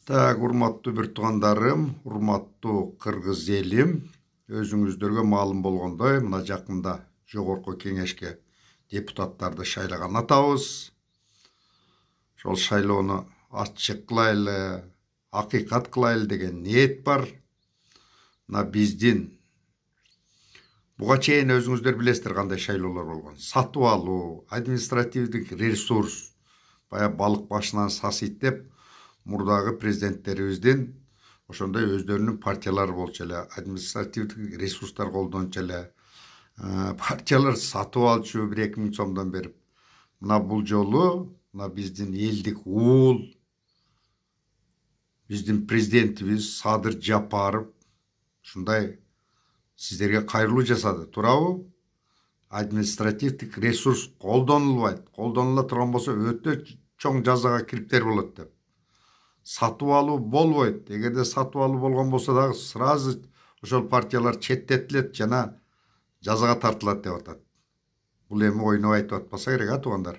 Так, урматтуу бир туугандарым, урматтуу кыргыз элим, өзүңүздөргө маалым болгондой, мына жакында жогорку кеңешке депутаттарды шайлаган атабыз. Ошол шайлоону ачык кылайлы, акыйкат кылайлы деген ниет бар. Мына биздин буга чейин өзүңүздөр билесиздер кандай шайлоолор болгон. Сатып алуу, административдик ресурс, баягы балык башынан сасыйт деп мурдагы президенттерибиздин ошондой өздөрүнүн партиялары болчу эле, административдик ресурстар колдончу эле, партиялар сатып алчу 1-2 миң сомдон берип. Мына бул жолу мына биздин элдик уул, биздин президентибиз Садыр Жапаров ушундай сиздерге кайрылуу жасады, туурабы? Административдик ресурс колдонулбайт, колдонула турган болсо өтө чоң жазага кириптер болот деп. Сатып алуу болбойт. Эгерде сатып алуу болгон болсо дагы сразу ошол партиялар четтетилет жана жазага тартылат деп атат. Бул эми ойноп айтып атпаса керек, туугандар.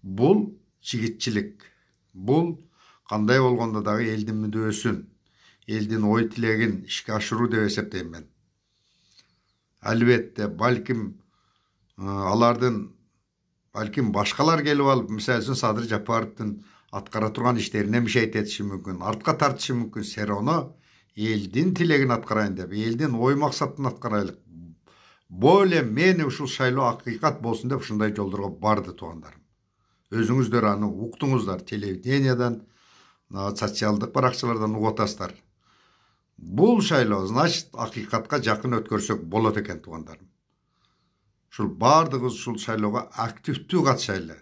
Бул жигитчилик. Бул кандай болгондо дагы элдин мүдөөсүн, элдин ой тилегин ишке ашыруу деп эсептейм мен. Албетте, балким алардын башкалар келип алып, мисалы үчүн Садыр Жапаровдун аткара турган иштерине мишайт этиши мүмкүн, артка тартышы мүмкүн. Сероно элдин тилегин аткарайын деп, элдин ой максатын аткарайлык. Боле мени ушул шайлоо акыйкат болсун деп ушундай жолдорго барды, туугандарым. Өзүңүздөр аны уктуңуздар, телевидениядан, социалдык баракчалардан угуп атасыздар. Бул шайлоо, значит, акыйкатка жакын өткөрсөк болот экен, туугандарым. Ушул бардыгыбыз ушул шайлоого активдүү катышайлы.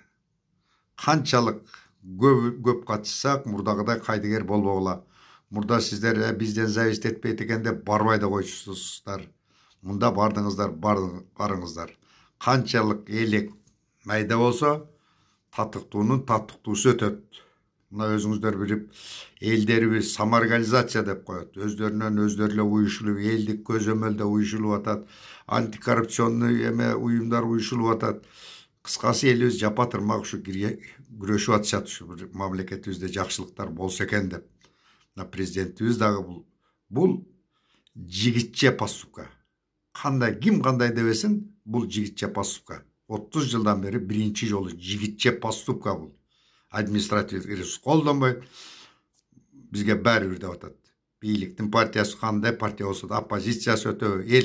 Канчалык көп катышсак, мурдагыдай кайдыгер болбогула. Мурда сиздер бизден зависть этпейт экен деп барбай да койчусуздар. Мында барыңыздар. Канчалык элек майда болсо, татыктуунун татыктуусу өтөт. Мына өзүңүздөр билип, элдерибиз самоорганизация деп коет. Өздөрүнөн өздөрү эле уюшулуп, элдик көзөмөлдө уюшулуп атат. Антикоррупционный уюмдар уюшулуп атат. Кыскасы элибиз жапа-тырмак ушу күрөшүп атышат, ушу мамлекетибизде жакшылыктар болсо экен деп. Мына президентибиз дагы бул жигитче поступка. Ким кандай дебесин, бул жигитче поступка. 30 жылдан бери биринчи жолу жигитче поступка бул. Административдик ресурс колдонбой бизге баары бир деп атат. Бийликтин партиясы кандай партия болсо да, оппозициясы өтө